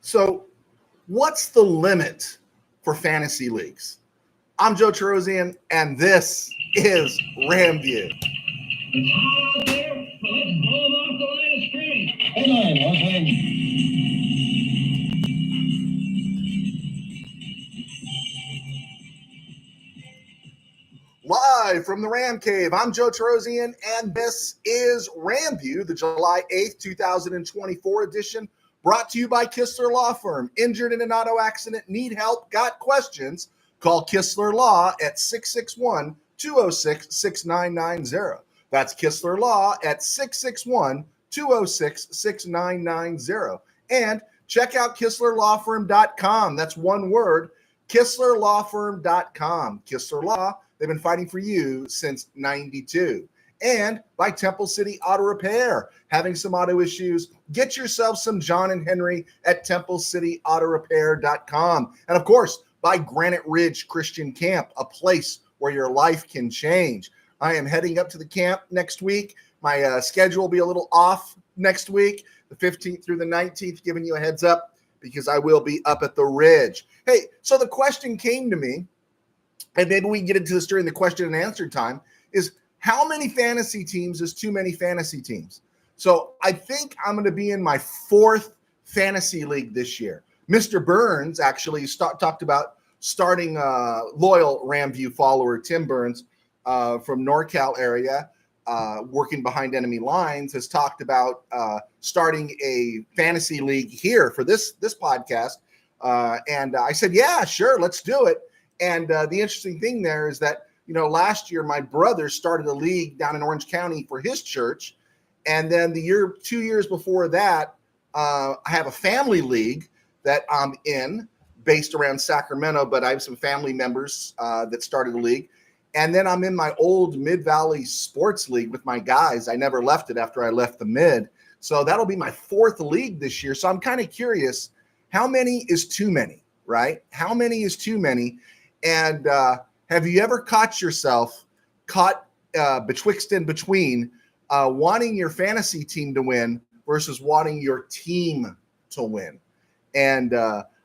So what's the limit for fantasy leagues? I'm Joe Terosian, and this is RamView. It's hot out there, but let's blow them off the line of scrimmage. Hold on, Live from the Ram Cave, I'm Joe Terosian, and this is RamView, the July 8th, 2024 edition, brought to you by Kistler Law Firm. Injured in an auto accident, need help, got questions? Call Kistler Law at 661-206-6990. That's Kistler Law at 661-206-6990. And check out KistlerLawFirm.com. That's one word, KistlerLawFirm.com. Kistler Law, they've been fighting for you since 92. And by Temple City Auto Repair. Having some auto issues, get yourself some John and Henry at TempleCityAutoRepair.com. And of course, by Granite Ridge Christian Camp, a place where your life can change. I am heading up to the camp next week. My schedule will be a little off next week, the 15th through the 19th, giving you a heads up because I will be up at the Ridge. Hey, so the question came to me, and maybe we can get into this during the question and answer time, is how many fantasy teams is too many fantasy teams? So I think I'm going to be in my fourth fantasy league this year. Mr. Burns actually talked about starting loyal RamView follower Tim Burns from NorCal area, working behind enemy lines, has talked about starting a fantasy league here for this podcast. And I said, yeah, sure, let's do it. And the interesting thing there is that, you know, last year my brother started a league down in Orange County for his church. And then 2 years before that, I have a family league that I'm in based around Sacramento, but I have some family members that started the league. And then I'm in my old Mid-Valley Sports League with my guys. I never left it after I left the Mid. So that'll be my fourth league this year. So I'm kind of curious, how many is too many, right? How many is too many? And have you ever caught yourself betwixt and between wanting your fantasy team to win versus wanting your team to win? And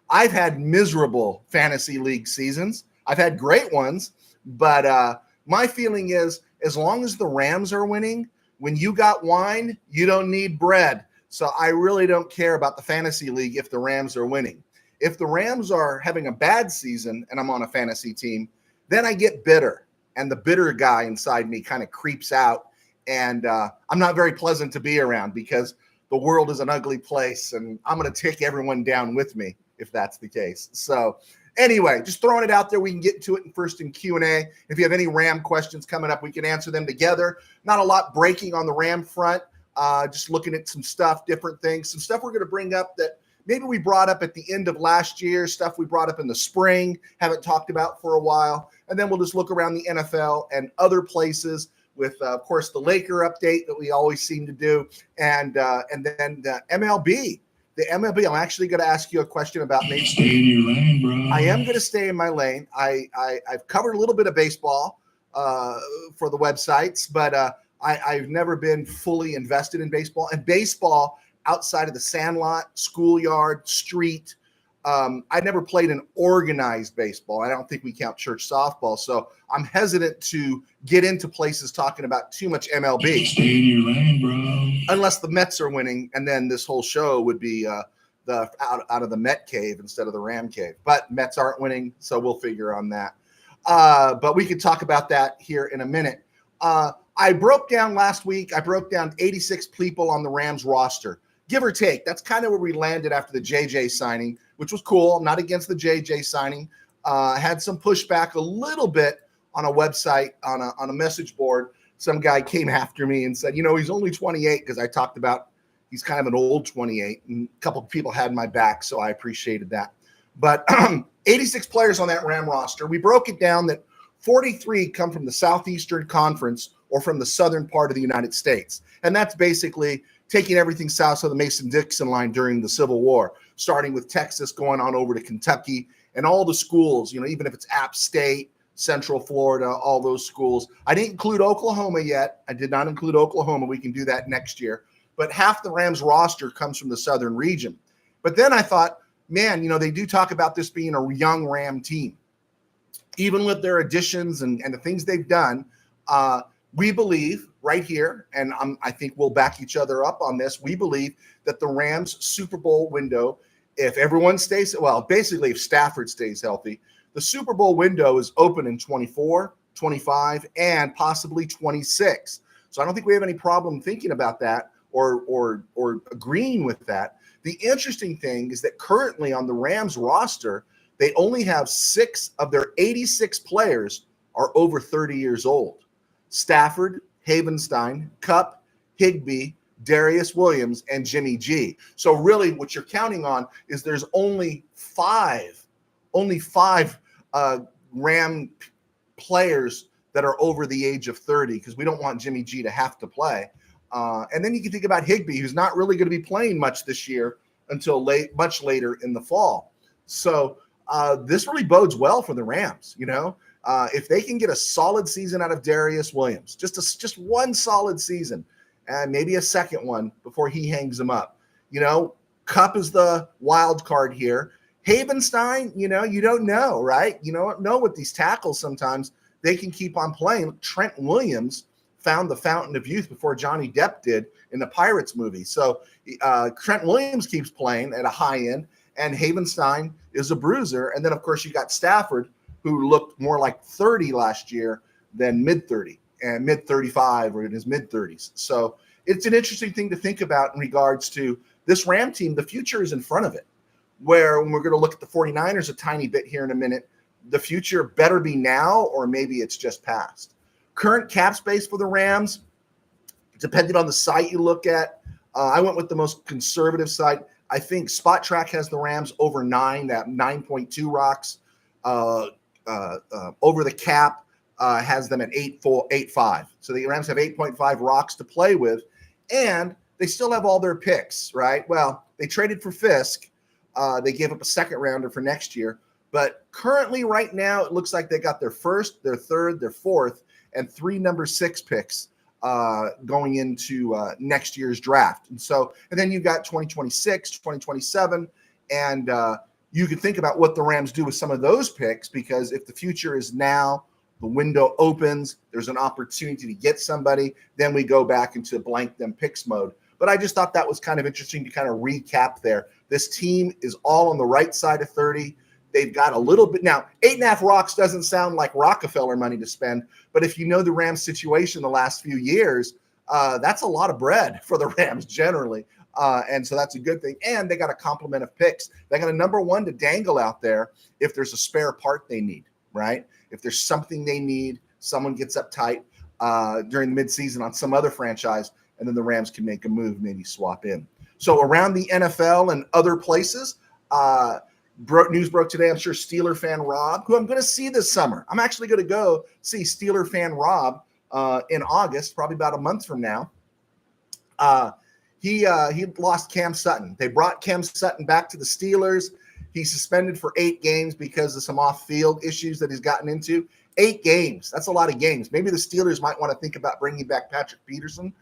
I've had miserable fantasy league seasons. I've had great ones, but my feeling is as long as the Rams are winning, when you got wine, you don't need bread. So I really don't care about the fantasy league if the Rams are winning. If the Rams are having a bad season and I'm on a fantasy team, then I get bitter, and the bitter guy inside me kind of creeps out, and I'm not very pleasant to be around because the world is an ugly place, and I'm going to take everyone down with me if that's the case. So anyway, just throwing it out there. We can get to it first in Q&A. If you have any Ram questions coming up, we can answer them together. Not a lot breaking on the Ram front, just looking at some stuff, different things, some stuff we're going to bring up that maybe we brought up at the end of last year, stuff we brought up in the spring, haven't talked about for a while. And then we'll just look around the NFL and other places with, of course, the Laker update that we always seem to do. And then the MLB. The MLB, I'm actually going to ask you a question about maybe. Stay in your lane, bro. I am going to stay in my lane. I've covered a little bit of baseball for the websites, but I've never been fully invested in baseball. And baseball outside of the sandlot, schoolyard, street, I never played an organized baseball. I don't think we count church softball. So I'm hesitant to get into places talking about too much MLB. Stay in your lane, bro. Unless the Mets are winning, and then this whole show would be out of the Met cave instead of the Ram cave. But Mets aren't winning, so we'll figure on that. But we could talk about that here in a minute. I broke down last week. I broke down 86 people on the Rams roster, give or take. That's kind of where we landed after the JJ signing, which was cool. I'm not against the JJ signing. Had some pushback a little bit on a website, on a message board. Some guy came after me and said, you know, he's only 28, because I talked about he's kind of an old 28. And a couple of people had my back, so I appreciated that. But 86 players on that Ram roster. We broke it down that 43 come from the Southeastern Conference or from the southern part of the United States. And that's basically taking everything south of the Mason-Dixon line during the Civil War, starting with Texas, going on over to Kentucky, and all the schools, you know, even if it's App State, Central Florida, all those schools. I didn't include Oklahoma yet. I did not include Oklahoma. We can do that next year. But half the Rams roster comes from the southern region. But then I thought, man, they do talk about this being a young Ram team. Even with their additions and the things they've done, we believe right here, and I think we'll back each other up on this, we believe that the Rams Super Bowl window, if everyone stays, well, basically if Stafford stays healthy, the Super Bowl window is open in 24, 25, and possibly 26. So I don't think we have any problem thinking about that or agreeing with that. The interesting thing is that currently on the Rams roster, they only have 6 of their 86 players are over 30 years old. Stafford, Havenstein, Kupp, Higbee, Darius Williams, and Jimmy G. So really what you're counting on is there's only five Ram players that are over the age of 30 because we don't want Jimmy G to have to play. And then you can think about Higbee, who's not really going to be playing much this year until much later in the fall. So this really bodes well for the Rams. If they can get a solid season out of Darius Williams, just one solid season, and maybe a second one before he hangs them up. Kupp is the wild card here. Havenstein, you don't know, right? You don't know with these tackles sometimes. They can keep on playing. Trent Williams found the fountain of youth before Johnny Depp did in the Pirates movie. So Trent Williams keeps playing at a high end, and Havenstein is a bruiser. And then, of course, you got Stafford, who looked more like 30 last year than mid-30 and mid-35 or in his mid-30s. So it's an interesting thing to think about in regards to this Ram team. The future is in front of it, where when we're going to look at the 49ers a tiny bit here in a minute, the future better be now or maybe it's just past. Current cap space for the Rams, depending on the site you look at, I went with the most conservative site. I think Spot Track has the Rams over 9, that 9.2 rocks. Over the cap has them at 8.5. So the Rams have 8.5 rocks to play with, and they still have all their picks, right? Well, they traded for Fisk. They gave up a second rounder for next year. But currently right now, it looks like they got their first, their third, their fourth, and 3 number 6 picks going into next year's draft. And then you've got 2026, 2027, and you can think about what the Rams do with some of those picks, because if the future is now, the window opens, there's an opportunity to get somebody, then we go back into blank them picks mode. But I just thought that was kind of interesting to kind of recap there. This team is all on the right side of 30. They've got a little bit now. 8.5 rocks doesn't sound like Rockefeller money to spend, but if you know the Rams situation the last few years, that's a lot of bread for the Rams generally. And so that's a good thing. And they got a complement of picks. They got a number 1 to dangle out there if there's a spare part they need, right? If there's something they need, someone gets uptight during the midseason on some other franchise, and then the Rams can make a move, maybe swap in. So around the NFL and other places, news broke today. I'm sure Steeler fan Rob, who I'm going to see this summer. I'm actually going to go see Steeler fan Rob in August, probably about a month from now. He lost Cam Sutton. They brought Cam Sutton back to the Steelers. He's suspended for 8 games because of some off-field issues that he's gotten into. 8 games. That's a lot of games. Maybe the Steelers might want to think about bringing back Patrick Peterson.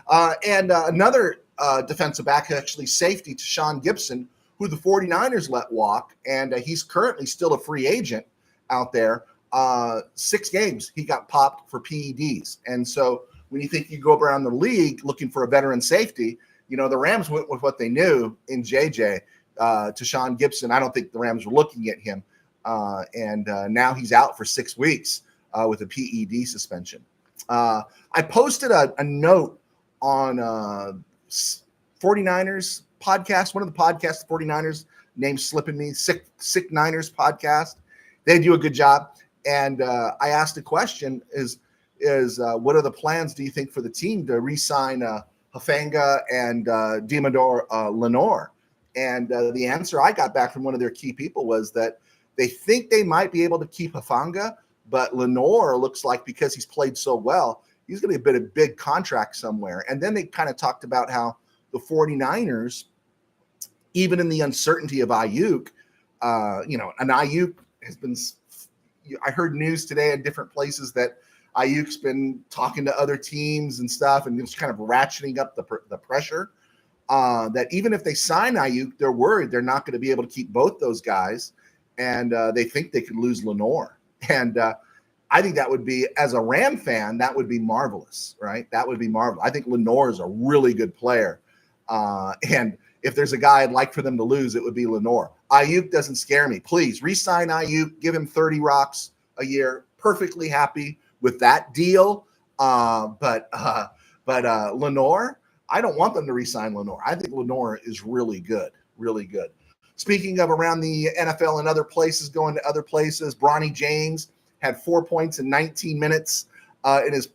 And another defensive back, actually safety, Tashawn Gibson, who the 49ers let walk, and he's currently still a free agent out there. 6 games he got popped for PEDs. And so when you think you go around the league looking for a veteran safety, the Rams went with what they knew in JJ. Tashawn Gibson, I don't think the Rams were looking at him. And now he's out for 6 weeks with a PED suspension. I posted a note on 49ers podcast, one of the podcasts, the 49ers, name's slipping me, Sick Niners podcast. They do a good job. And I asked a question is what are the plans, do you think, for the team to re-sign Hufanga and Dimador Lenore? And the answer I got back from one of their key people was that they think they might be able to keep Hufanga, but Lenore looks like, because he's played so well, he's going to get a big contract somewhere. And then they kind of talked about how the 49ers, even in the uncertainty of Ayuk, and Ayuk has been, I heard news today in different places that Ayuk's been talking to other teams and stuff and just kind of ratcheting up the pressure. that even if they sign Ayuk, they're worried they're not going to be able to keep both those guys, and they think they could lose Lenore. And I think that would be, as a Ram fan, that would be marvelous, right? That would be marvelous. I think Lenore is a really good player, and if there's a guy I'd like for them to lose, it would be Lenore. Ayuk doesn't scare me. Please re-sign Ayuk, give him 30 rocks a year. Perfectly happy with that deal. But Lenore, I don't want them to re-sign Lenore. I think Lenore is really good, really good. Speaking of around the NFL and other places, going to other places, Bronny James had 4 points in 19 minutes in his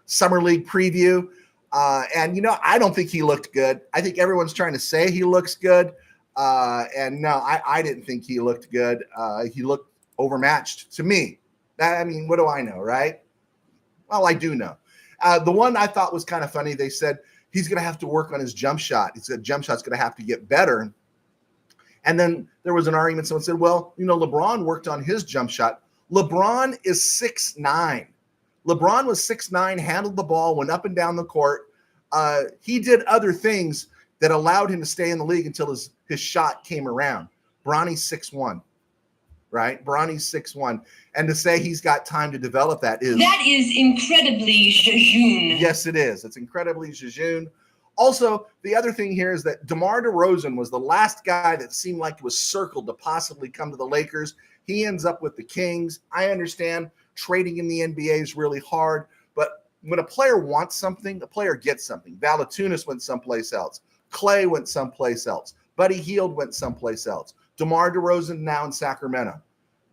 summer league preview. And, I don't think he looked good. I think everyone's trying to say he looks good. And no, I didn't think he looked good. He looked overmatched to me. What do I know, right? Well, I do know. The one I thought was kind of funny, they said he's going to have to work on his jump shot. He said jump shot's going to have to get better. And then there was an argument. Someone said, well, LeBron worked on his jump shot. LeBron is 6'9". LeBron was 6'9", handled the ball, went up and down the court. He did other things that allowed him to stay in the league until his shot came around. Bronny's 6'1", right? Bronny's 6'1". And to say he's got time to develop that is incredibly jejune. Yes, it is. It's incredibly jejune. Also, the other thing here is that DeMar DeRozan was the last guy that seemed like it was circled to possibly come to the Lakers. He ends up with the Kings. I understand trading in the NBA is really hard, but when a player wants something, a player gets something. Valanciunas went someplace else. Clay went someplace else. Buddy Hield went someplace else. DeMar DeRozan now in Sacramento.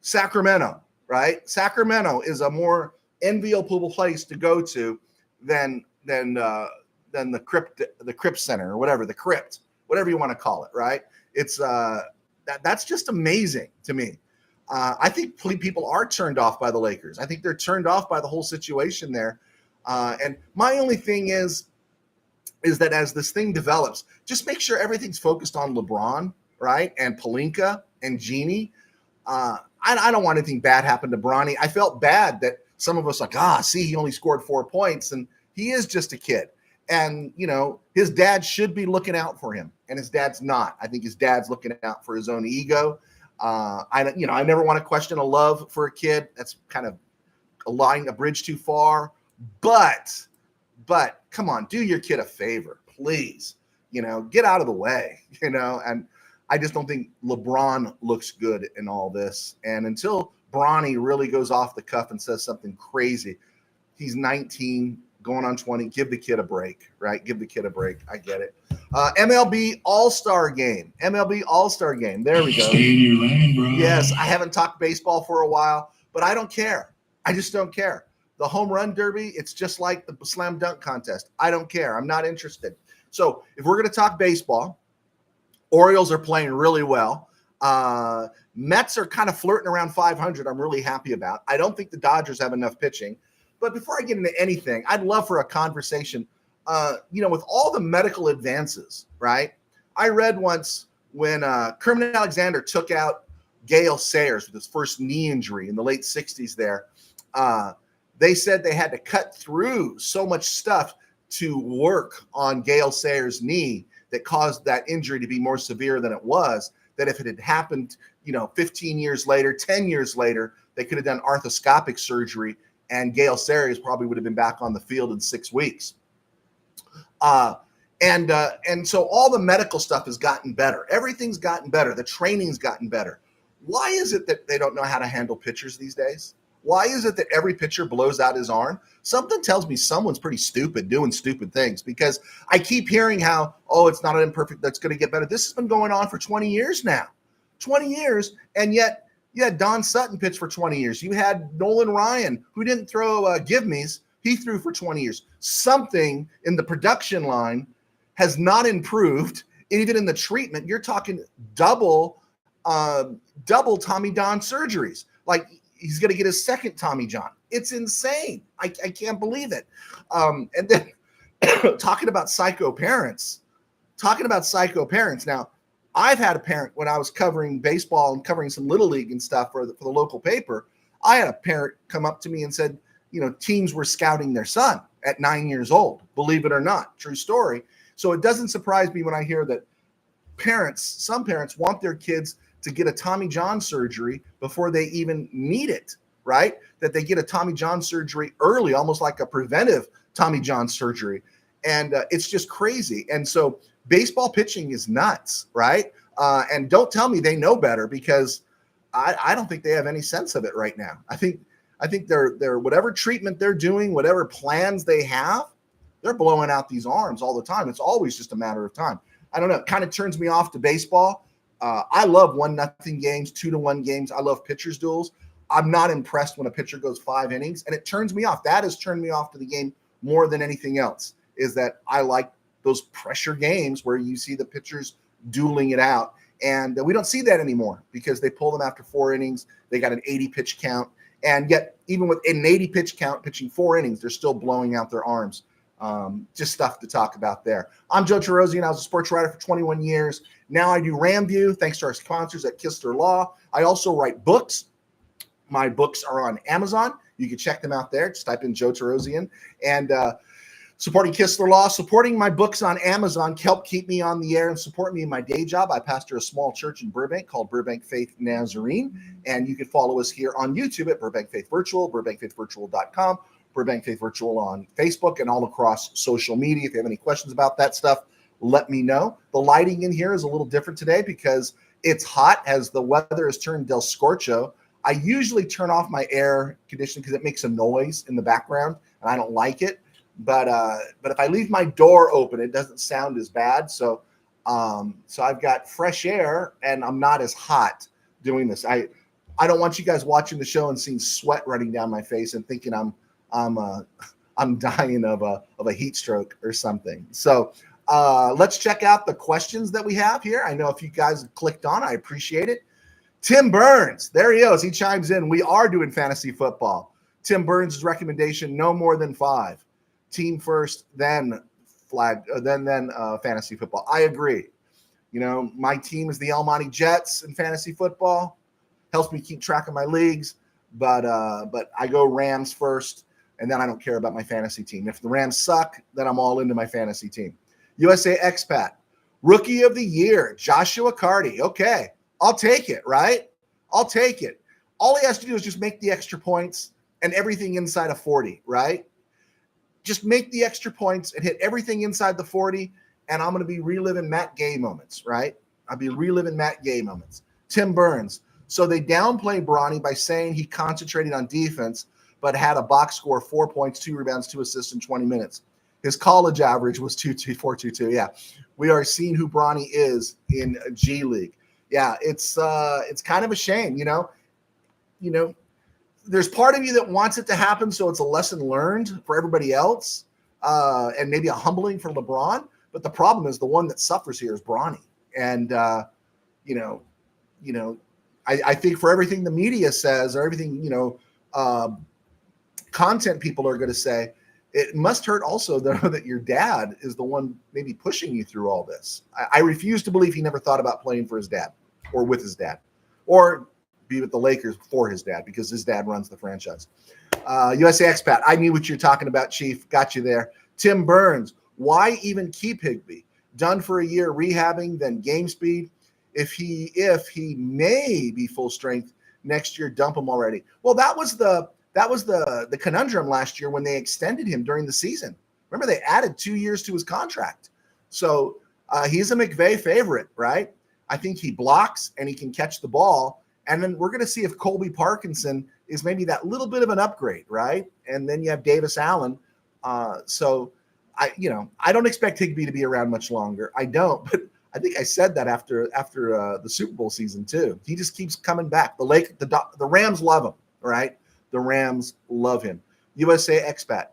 Sacramento, right? Sacramento is a more enviable place to go to than the crypt center or whatever, the crypt, whatever you want to call it, right? It's that's just amazing to me. I think people are turned off by the Lakers. I think they're turned off by the whole situation there. And my only thing is that as this thing develops, just make sure everything's focused on LeBron, right? And Pelinka and Jeannie. I don't want anything bad happen to Bronny. I felt bad that some of us he only scored 4 points, and he is just a kid. And, his dad should be looking out for him, and his dad's not. I think his dad's looking out for his own ego. I never want to question a love for a kid. That's kind of a bridge too far. But come on, do your kid a favor, please. Get out of the way, and I just don't think LeBron looks good in all this. And until Bronny really goes off the cuff and says something crazy, he's 19, going on 20. Give the kid a break, right? Give the kid a break. I get it. MLB All-Star Game. MLB All-Star Game. There we go. Stay in your lane, bro. Yes, I haven't talked baseball for a while, but I don't care. I just don't care. The home run derby, it's just like the slam dunk contest. I don't care. I'm not interested. So if we're going to talk baseball, Orioles are playing really well. Mets are kind of flirting around 500. I'm really happy about. I don't think the Dodgers have enough pitching. But before I get into anything, I'd love for a conversation, with all the medical advances, right? I read once when Kermit Alexander took out Gale Sayers with his first knee injury in the late 60s there. They said they had to cut through so much stuff to work on Gale Sayers' knee that caused that injury to be more severe than it was, that if it had happened, 15 years later, 10 years later, they could have done arthroscopic surgery and Gale Sayers probably would have been back on the field in 6 weeks. And so all the medical stuff has gotten better. Everything's gotten better. The training's gotten better. Why is it that they don't know how to handle pitchers these days? Why is it that every pitcher blows out his arm? Something tells me someone's pretty stupid doing stupid things, because I keep hearing how, it's not an imperfect, that's going to get better. This has been going on for 20 years now. 20 years, and yet you had Don Sutton pitch for 20 years. You had Nolan Ryan, who didn't throw give-me's. He threw for 20 years. Something in the production line has not improved. Even in the treatment, you're talking double Tommy John surgeries. Like, he's going to get his second Tommy John. It's insane. I can't believe it. And then talking about psycho parents. Now, I've had a parent when I was covering baseball and covering some Little League and stuff for the local paper. I had a parent come up to me and said, teams were scouting their son at 9 years old. Believe it or not, true story. So it doesn't surprise me when I hear that some parents want their kids to get a Tommy John surgery before they even need it, right? That they get a Tommy John surgery early, almost like a preventive Tommy John surgery. And it's just crazy. And so baseball pitching is nuts, right? And don't tell me they know better, because I don't think they have any sense of it right now. I think they're whatever treatment they're doing, whatever plans they have, they're blowing out these arms all the time. It's always just a matter of time. I don't know. It kind of turns me off to baseball. I love 1-0 games, 2-1 games. I love pitchers duels. I'm not impressed when a pitcher goes 5 innings, and it turns me off. That has turned me off to the game more than anything else, is that I like those pressure games where you see the pitchers dueling it out. And we don't see that anymore because they pull them after 4 innings. They got an 80 pitch count. And yet, even with an 80 pitch count, pitching 4 innings, they're still blowing out their arms. Just stuff to talk about there. I'm Joe Terosian. I was a sports writer for 21 years. Now I do RamView, thanks to our sponsors at Kistler Law. I also write books. My books are on Amazon. You can check them out there. Just type in Joe Terosian. And supporting Kistler Law, supporting my books on Amazon help keep me on the air and support me in my day job. I pastor a small church in Burbank called Burbank Faith Nazarene. And you can follow us here on YouTube at Burbank Faith Virtual, burbankfaithvirtual.com, Burbank Faith Virtual on Facebook, and all across social media. If you have any questions about that stuff, let me know. The lighting in here is a little different today because it's hot as the weather has turned del scorcho. I usually turn off my air conditioning because it makes a noise in the background and I don't like it. But if I leave my door open, it doesn't sound as bad. So I've got fresh air and I'm not as hot doing this. I don't want you guys watching the show and seeing sweat running down my face and thinking I'm dying of a heat stroke or something. So let's check out the questions that we have here. I know if you guys have clicked on, I appreciate it. Tim Burns, there he is. He chimes in. We are doing fantasy football. Tim Burns' recommendation: no more than 5. Team first, then fantasy football. I agree. You know, my team is the El Monte Jets in fantasy football. Helps me keep track of my leagues, but I go Rams first, and then I don't care about my fantasy team. If the Rams suck, then I'm all into my fantasy team. USA Expat, Rookie of the Year, Joshua Carty. Okay, I'll take it, right? I'll take it. All he has to do is just make the extra points and everything inside of 40, right? Just make the extra points and hit everything inside the 40, and I'm going to be reliving Matt Gay moments, right? I'll be reliving Matt Gay moments. Tim Burns. So they downplay Bronny by saying he concentrated on defense, but had a box score of 4 points, 2 rebounds, 2 assists in 20 minutes. His college average was 4.22. Yeah, we are seeing who Bronny is in G League. Yeah, it's kind of a shame, you know. There's part of you that wants it to happen, so it's a lesson learned for everybody else, and maybe a humbling for LeBron. But the problem is the one that suffers here is Bronny, and I think for everything the media says or everything content people are going to say, it must hurt also though that your dad is the one maybe pushing you through all this. I refuse to believe he never thought about playing for his dad or with his dad or be with the Lakers for his dad, because his dad runs the franchise. USA Expat, I knew what you're talking about, Chief. Got you there. Tim Burns, why even keep Higbee? Done for a year rehabbing, then game speed. If he may be full strength next year, dump him already. Well, that was the conundrum last year when they extended him during the season. Remember, they added 2 years to his contract. So he's a McVay favorite, right? I think he blocks and he can catch the ball. And then we're going to see if Colby Parkinson is maybe that little bit of an upgrade, right? And then you have Davis Allen. So I don't expect Higbee to be around much longer. I don't, but I think I said that after the Super Bowl season too. He just keeps coming back. The Rams love him, right? The Rams love him. USA Expat,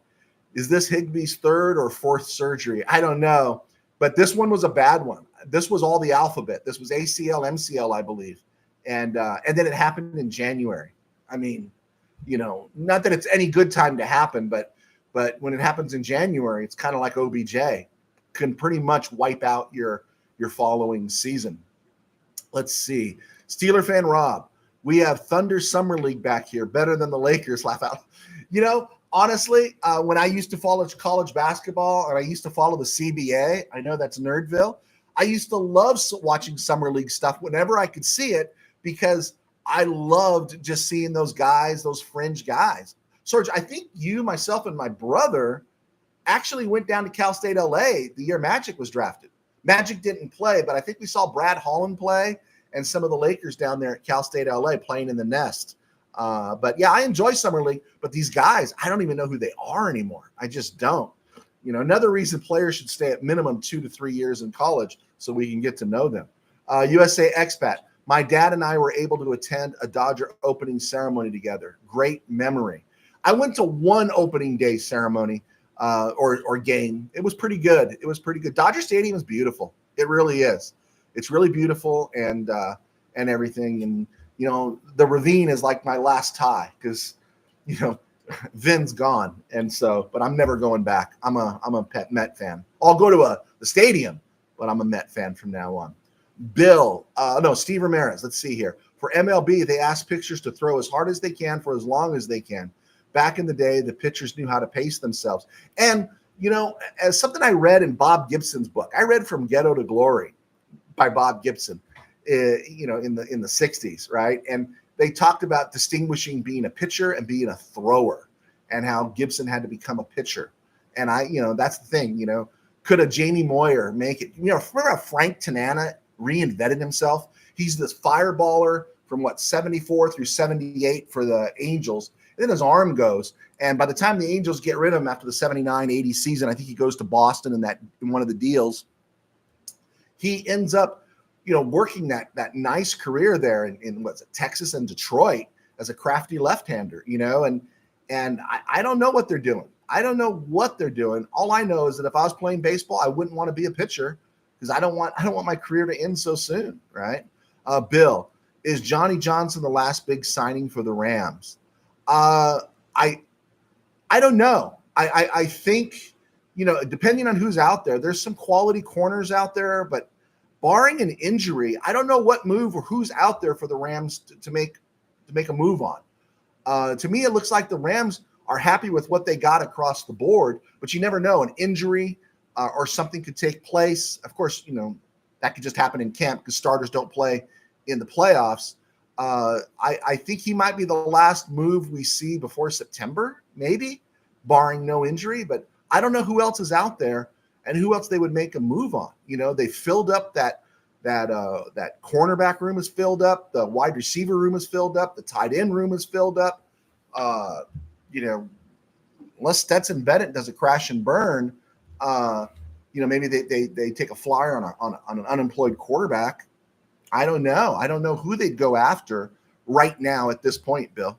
is this Higbee's 3rd or 4th surgery? I don't know, but this one was a bad one. This was all the alphabet. This was ACL, MCL, I believe. And then it happened in January. I mean, not that it's any good time to happen, but when it happens in January, it's kind of like OBJ, can pretty much wipe out your following season. Let's see. Steeler fan Rob, we have Thunder Summer League back here, better than the Lakers. Laugh out. honestly, when I used to follow college basketball and I used to follow the CBA, I know that's Nerdville. I used to love watching summer league stuff whenever I could see it because I loved just seeing those guys, those fringe guys. Serge, I think you, myself, and my brother actually went down to Cal State LA the year Magic was drafted. Magic didn't play, but I think we saw Brad Holland play and some of the Lakers down there at Cal State LA playing in the Nest. But yeah, I enjoy summer league, but these guys, I don't even know who they are anymore. I just don't. Another reason players should stay at minimum 2 to 3 years in college so we can get to know them. USA Expat. My dad and I were able to attend a Dodger opening ceremony together. Great memory. I went to one opening day ceremony or game. It was pretty good. Dodger Stadium is beautiful. It really is. It's really beautiful and everything. And the ravine is like my last tie because Vin's gone, and so. But I'm never going back. I'm a pet Met fan. I'll go to the stadium, but I'm a Met fan from now on. Steve Ramirez. Let's see here. For MLB, they ask pitchers to throw as hard as they can for as long as they can. Back in the day, the pitchers knew how to pace themselves. And, as something I read in Bob Gibson's book, I read From Ghetto to Glory by Bob Gibson, in the 60s, right? And they talked about distinguishing being a pitcher and being a thrower and how Gibson had to become a pitcher. And that's the thing, could a Jamie Moyer make it? Remember how Frank Tanana reinvented himself? He's this fireballer from 74 through 78 for the Angels. And then his arm goes. And by the time the Angels get rid of him after the 79-80 season, I think he goes to Boston in one of the deals. He ends up, working that nice career there in Texas and Detroit as a crafty left-hander, and I don't know what they're doing. All I know is that if I was playing baseball, I wouldn't want to be a pitcher because I don't want my career to end so soon, right? Bill, is Johnny Johnson the last big signing for the Rams? I don't know. I think, depending on who's out there, there's some quality corners out there, but barring an injury, I don't know what move or who's out there for the Rams to make a move on. To me, it looks like the Rams are happy with what they got across the board, but you never know. An injury or something could take place. Of course, that could just happen in camp because starters don't play in the playoffs. I think he might be the last move we see before September, maybe, barring no injury. But I don't know who else is out there and who else they would make a move on. They filled up that cornerback room is filled up. The wide receiver room is filled up. The tight end room is filled up. Unless Stetson Bennett does a crash and burn, maybe they take a flyer on an unemployed quarterback. I don't know. I don't know who they'd go after right now at this point, Bill.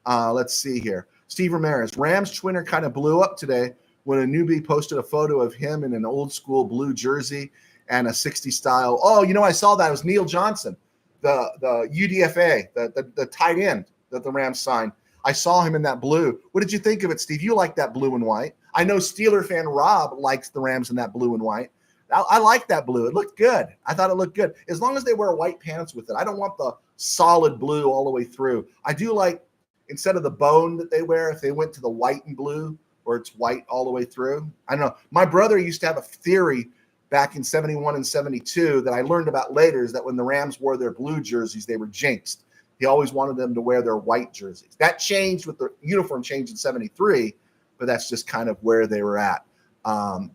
Let's see here. Steve Ramirez. Rams Twitter kind of blew up today when a newbie posted a photo of him in an old school blue jersey and a 60s style. Oh, I saw that. It was Neil Johnson, the UDFA, the tight end that the Rams signed. I saw him in that blue. What did you think of it, Steve? You like that blue and white. I know Steeler fan Rob likes the Rams in that blue and white. I like that blue. It looked good. I thought it looked good. As long as they wear white pants with it. I don't want the solid blue all the way through. I do like, instead of the bone that they wear, if they went to the white and blue, where it's white all the way through. I don't know. My brother used to have a theory back in 71 and 72 that I learned about later, is that when the Rams wore their blue jerseys, they were jinxed. He always wanted them to wear their white jerseys. That changed with the uniform change in 73, but that's just kind of where they were at.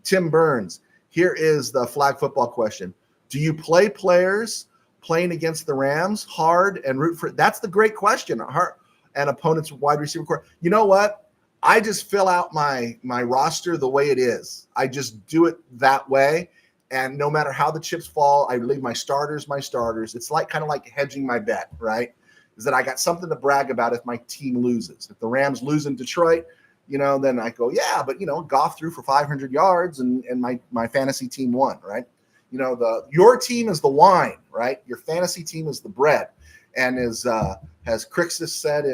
Tim Burns, here is the flag football question. Do you play players playing against the Rams hard and root for? That's the great question. And opponents wide receiver core. You know what? I just fill out my roster the way it is. I just do it that way. And no matter how the chips fall, I leave my starters. It's kind of like hedging my bet, right? Is that I got something to brag about if my team loses. If the Rams lose in Detroit, then I go, yeah, but Goff threw for 500 yards and my fantasy team won, right? Your team is the wine, right? Your fantasy team is the bread. And as Crixus said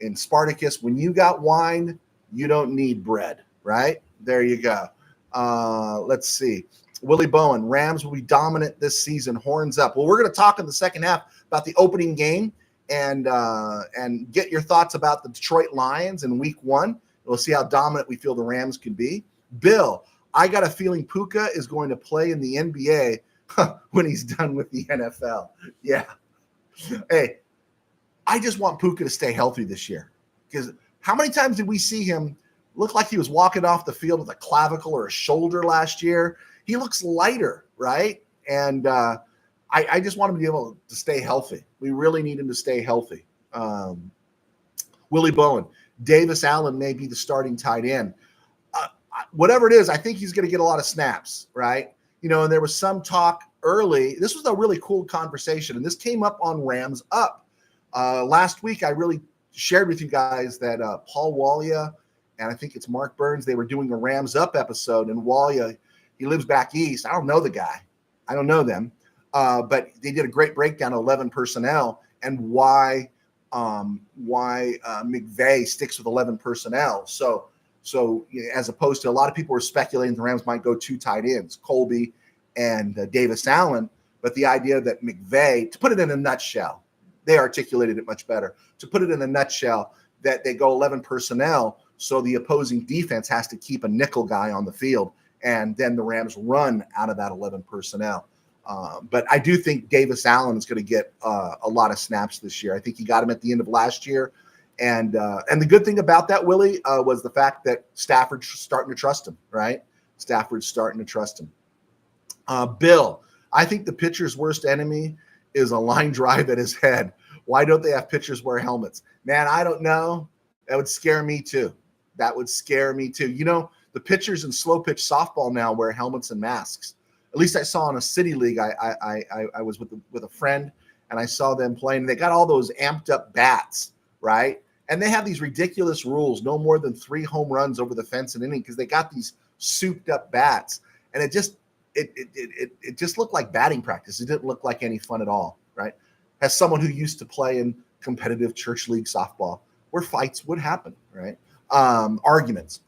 in Spartacus, when you got wine, you don't need bread, right? There you go. Let's see. Willie Bowen, Rams will be dominant this season. Horns up. Well, we're going to talk in the second half about the opening game and get your thoughts about the Detroit Lions in week 1. We'll see how dominant we feel the Rams can be. Bill, I got a feeling Puka is going to play in the NBA when he's done with the NFL. Yeah. Hey, I just want Puka to stay healthy this year, because how many times did we see him look like he was walking off the field with a clavicle or a shoulder last year? He looks lighter, right? And I just want him to be able to stay healthy. We really need him to stay healthy. Willie Bowen, Davis Allen may be the starting tight end. Whatever it is, I think he's going to get a lot of snaps, right? And there was some talk early. This was a really cool conversation, and this came up on Rams Up. Last week, I really shared with you guys that Paul Walia and I think it's Mark Burns, they were doing a Rams Up episode, and Walia, he lives back east. I don't know the guy. I don't know them. But they did a great breakdown of 11 personnel and why McVay sticks with 11 personnel. So as opposed to a lot of people were speculating the Rams might go 2 tight ends, Colby and Davis Allen. But the idea that McVay, to put it in a nutshell, they articulated it much better. To put it in a nutshell, that they go 11 personnel, so the opposing defense has to keep a nickel guy on the field, and then the Rams run out of that 11 personnel. But I do think Davis Allen is going to get a lot of snaps this year. I think he got him at the end of last year. And the good thing about that, Willie, was the fact that Stafford's starting to trust him, right? Stafford's starting to trust him. Bill, I think the pitcher's worst enemy is a line drive at his head. Why don't they have pitchers wear helmets? Man, I don't know. That would scare me too. That would scare me too. You know, the pitchers in slow pitch softball now wear helmets and masks. At least I saw in a city league. I was with a friend, and I saw them playing. They got all those amped up bats, right? And they have these ridiculous rules: no more than 3 home runs over the fence in an inning, because they got these souped up bats, and it just looked like batting practice. It didn't look like any fun at all, right? As someone who used to play in competitive church league softball, where fights would happen, right? Arguments.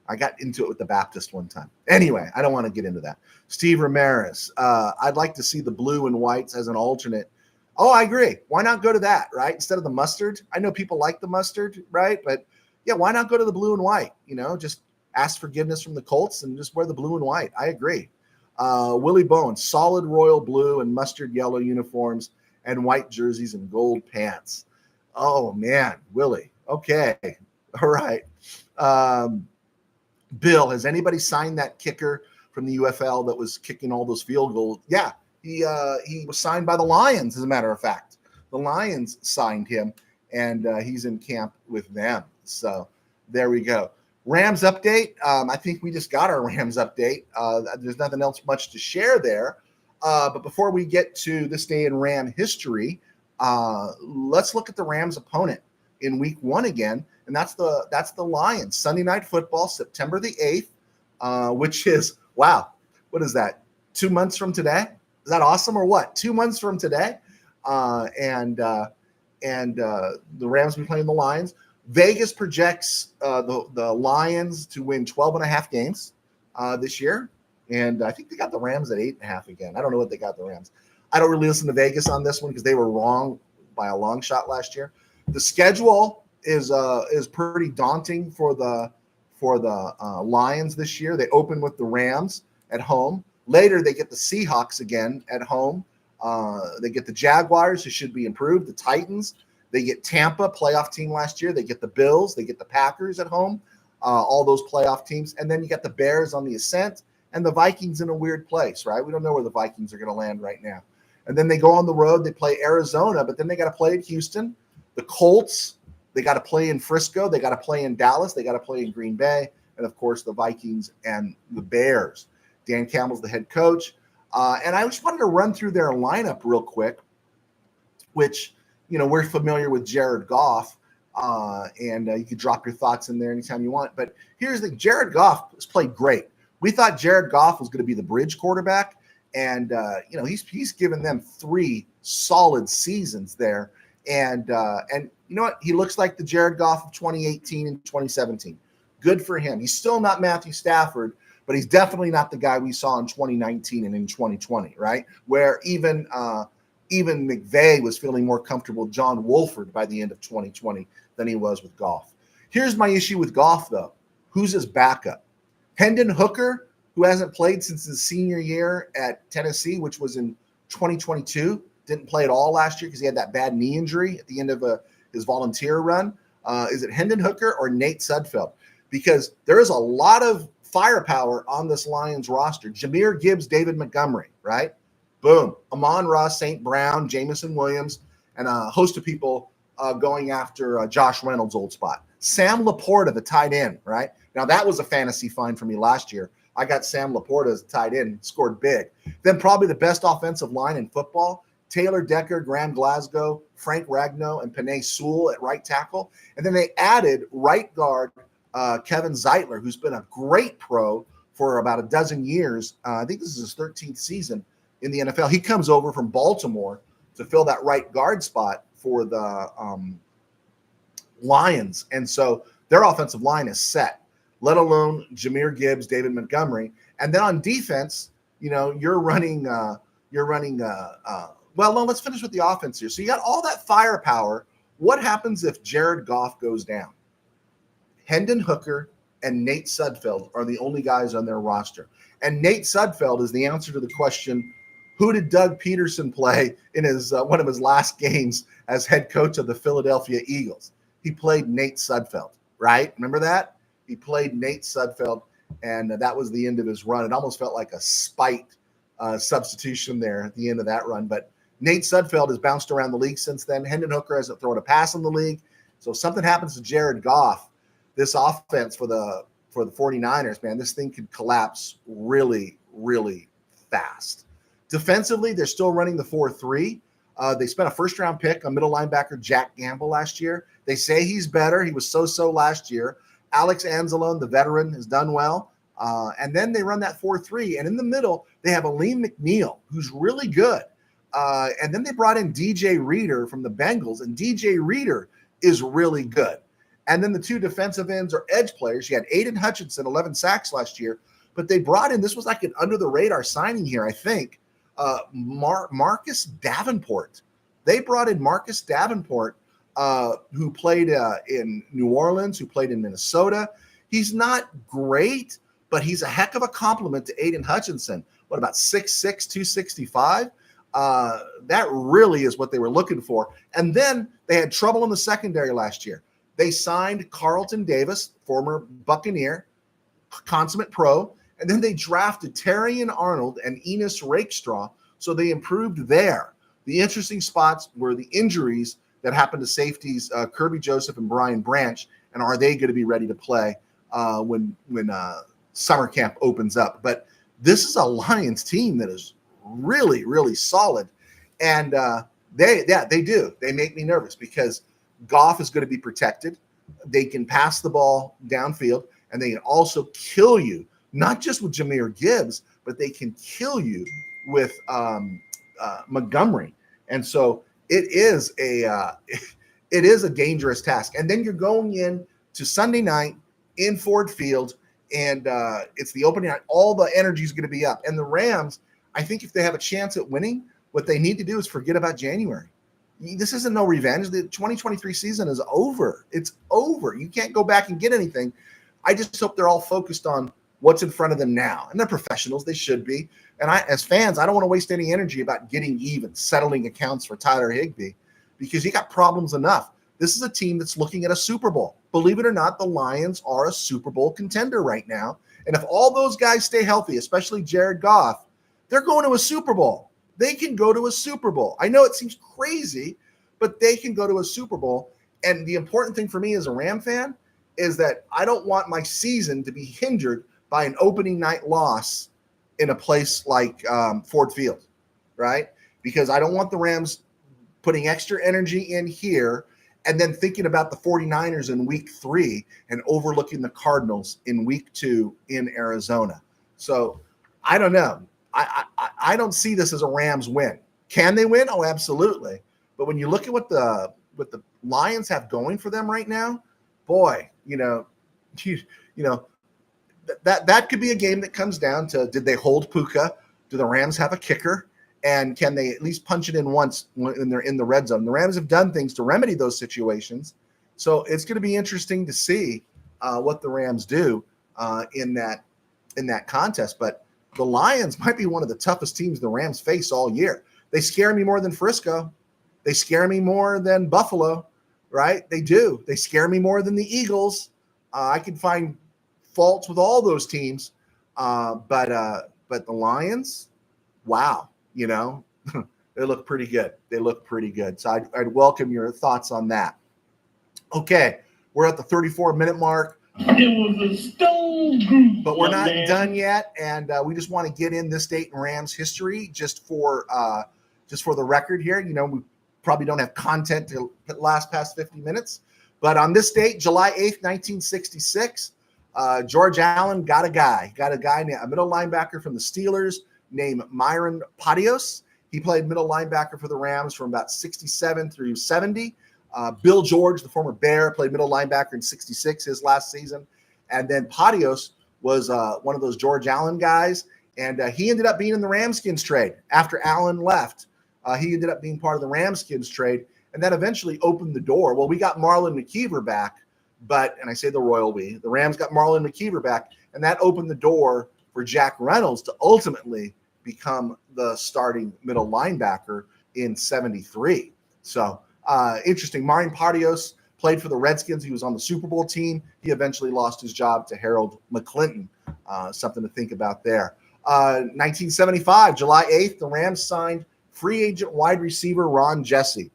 I got into it with the Baptist one time. Anyway, I don't want to get into that. Steve Ramirez, I'd like to see the blue and whites as an alternate. Oh, I agree. Why not go to that, right? Instead of the mustard. I know people like the mustard, right? But yeah, why not go to the blue and white? You know, just ask forgiveness from the Colts and just wear the blue and white. I agree. Willie Bowen, solid royal blue and mustard yellow uniforms and white jerseys and gold pants. Oh, man, Willie. Okay. All right. Bill, has anybody signed that kicker from the UFL that was kicking all those field goals? Yeah, he was signed by the Lions, as a matter of fact. The Lions signed him, and he's in camp with them. So there we go. Rams update. I think we just got our Rams update. There's nothing else much to share there. But before we get to this day in Ram history, let's look at the Rams' opponent in week 1 again, and that's the Lions. Sunday Night Football, September the 8th, which is, wow, what is that, 2 months from today? Is that awesome or what? 2 months from today, and the Rams will be playing the Lions. Vegas projects the Lions to win 12.5 games this year, and I think they got the Rams at 8.5 again. I don't know what they got the Rams. I don't really listen to Vegas on this one because they were wrong by a long shot last year. The schedule is pretty daunting for the Lions this year. They open with the Rams at home. Later, they get the Seahawks again at home. They get the Jaguars, who should be improved, the Titans. They get Tampa, playoff team last year. They get the Bills. They get the Packers at home, all those playoff teams. And then you got the Bears on the ascent and the Vikings in a weird place, right? We don't know where the Vikings are going to land right now. And then they go on the road. They play Arizona, but then they got to play at Houston. The Colts, they got to play in Frisco. They got to play in Dallas. They got to play in Green Bay. And, of course, the Vikings and the Bears. Dan Campbell's the head coach. And I just wanted to run through their lineup real quick, which, you know, we're familiar with Jared Goff. And you can drop your thoughts in there anytime you want. But here's the thing. Jared Goff has played great. We thought Jared Goff was going to be the bridge quarterback. And, you know, he's given them 3 solid seasons there. And you know what? He looks like the Jared Goff of 2018 and 2017. Good for him. He's still not Matthew Stafford, but he's definitely not the guy we saw in 2019 and in 2020, right? Where even McVay was feeling more comfortable with John Wolford by the end of 2020 than he was with Goff. Here's my issue with Goff, though. Who's his backup? Hendon Hooker, who hasn't played since his senior year at Tennessee, which was in 2022, didn't play at all last year because he had that bad knee injury at the end of his volunteer run. Is it Hendon Hooker or Nate Sudfeld? Because there is a lot of firepower on this Lions roster. Jahmyr Gibbs, David Montgomery, right? Boom. Amon-Ra, St. Brown, Jamison Williams, and a host of people going after Josh Reynolds' old spot. Sam Laporta, the tight end, right? Now, that was a fantasy find for me last year. I got Sam Laporta as a tight end, scored big. Then probably the best offensive line in football, Taylor Decker, Graham Glasgow, Frank Ragnow, and Penei Sewell at right tackle. And then they added right guard Kevin Zeitler, who's been a great pro for about a dozen years. I think this is his 13th season in the NFL. He comes over from Baltimore to fill that right guard spot for the Lions. And so their offensive line is set, let alone Jahmyr Gibbs, David Montgomery. And then on defense, you're running well, no, let's finish with the offense here. So you got all that firepower. What happens if Jared Goff goes down? Hendon Hooker and Nate Sudfeld are the only guys on their roster. And Nate Sudfeld is the answer to the question, who did Doug Peterson play in his one of his last games as head coach of the Philadelphia Eagles? He played Nate Sudfeld, right? Remember that? He played Nate Sudfeld, and that was the end of his run. It almost felt like a spite substitution there at the end of that run. But Nate Sudfeld has bounced around the league since then. Hendon Hooker hasn't thrown a pass in the league. So if something happens to Jared Goff, this offense for the 49ers, man, this thing could collapse really, really fast. Defensively, they're still running the 4-3. They spent a first-round pick on middle linebacker Jack Gamble last year. They say he's better. He was so-so last year. Alex Anzalone, the veteran, has done well. And then they run that 4-3. And in the middle, they have Aleem McNeil, who's really good. And then they brought in DJ Reader from the Bengals, and DJ Reader is really good. And then the two defensive ends are edge players. You had Aiden Hutchinson, 11 sacks last year, but they brought in, this was like an under-the-radar signing here, I think, Marcus Davenport. They brought in Marcus Davenport, who played in New Orleans, who played in Minnesota. He's not great, but he's a heck of a compliment to Aiden Hutchinson. What, about 6'6", 265? That really is what they were looking for. And then they had trouble in the secondary last year. They signed Carlton Davis, former Buccaneer, consummate pro, and then they drafted Terrion Arnold and Enos Rakestraw, so they improved there. The interesting spots were the injuries that happened to safeties Kirby Joseph and Brian Branch, and are they going to be ready to play when summer camp opens up? But this is a Lions team that is really, really solid, and they do. They make me nervous because Goff is going to be protected. They can pass the ball downfield, and they can also kill you, not just with Jahmyr Gibbs, but they can kill you with Montgomery. And so it is a dangerous task. And then you're going in to Sunday night in Ford Field, and it's the opening night. All the energy is going to be up. And the Rams, I think if they have a chance at winning, what they need to do is forget about January. This isn't no revenge. The 2023 season is over. It's over. You can't go back and get anything. I just hope they're all focused on what's in front of them now. And they're professionals. They should be. And as fans, I don't want to waste any energy about getting even, settling accounts for Tyler Higbee, because you got problems enough. This is a team that's looking at a Super Bowl. Believe it or not, the Lions are a Super Bowl contender right now. And if all those guys stay healthy, especially Jared Goff, they're going to a Super Bowl. They can go to a Super Bowl. I know it seems crazy, but they can go to a Super Bowl. And the important thing for me as a Ram fan is that I don't want my season to be hindered by an opening night loss in a place like Ford Field, right? Because I don't want the Rams putting extra energy in here and then thinking about the 49ers in week 3 and overlooking the Cardinals in week 2 in Arizona. So I don't know. I don't see this as a Rams win. Can they win? Oh, absolutely. But when you look at what the Lions have going for them right now, boy, that could be a game that comes down to, did they hold Puka? Do the Rams have a kicker? And can they at least punch it in once when they're in the red zone? The Rams have done things to remedy those situations, So it's going to be interesting to see what the Rams do in that contest. But the Lions might be one of the toughest teams the Rams face all year. They scare me more than Frisco. They scare me more than Buffalo, right? They do. They scare me more than the Eagles. I can find faults with all those teams, but the Lions, wow, they look pretty good. They look pretty good. So I'd welcome your thoughts on that. Okay, we're at the 34-minute mark. It was a stone group, but we're not done yet, and we just want to get in this date in Rams history just for the record here. We probably don't have content to last past 50 minutes, but on this date, July 8th, 1966, George Allen got a guy named a middle linebacker from the Steelers named Myron Patios. He played middle linebacker for the Rams from about 67 through 70. Bill George, the former Bear, played middle linebacker in 66, his last season. And then Patios was one of those George Allen guys, and he ended up being in the Ramskins trade. After Allen left, he ended up being part of the Ramskins trade, and that eventually opened the door. Well, we got Marlon McKeever back, and I say the royal we, the Rams got Marlon McKeever back, and that opened the door for Jack Reynolds to ultimately become the starting middle linebacker in 73. So interesting. Myron Patios played for the Redskins. He was on the Super Bowl team. He eventually lost his job to Harold McClinton. Something to think about there. 1975, July 8th, the Rams signed free agent wide receiver Ron Jesse.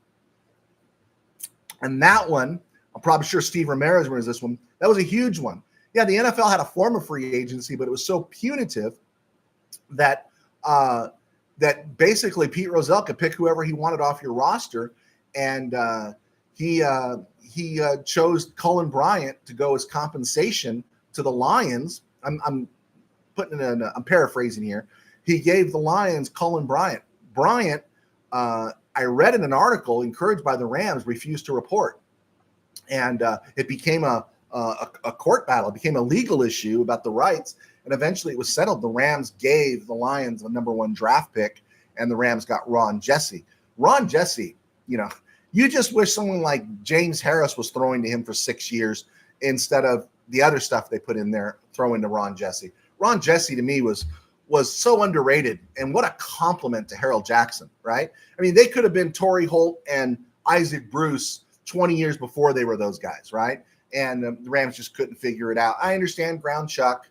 And that one, I'm probably sure Steve Ramirez runs this one. That was a huge one. Yeah, the NFL had a form of free agency, but it was so punitive that that basically Pete Rozelle could pick whoever he wanted off your roster, and he chose Colin Bryant to go as compensation to the Lions. I'm paraphrasing here. He gave the Lions Colin Bryant. Bryant, I read in an article, encouraged by the Rams, refused to report, and it became a court battle. It became a legal issue about the rights, and eventually it was settled. The Rams gave the Lions the number 1 draft pick, and the Rams got Ron Jesse. Ron Jesse, you just wish someone like James Harris was throwing to him for 6 years instead of the other stuff they put in there, throwing to Ron Jesse. Ron Jesse, to me, was so underrated, and what a compliment to Harold Jackson, right? I mean, they could have been Torrey Holt and Isaac Bruce 20 years before they were those guys, right? And the Rams just couldn't figure it out. I understand ground chuck,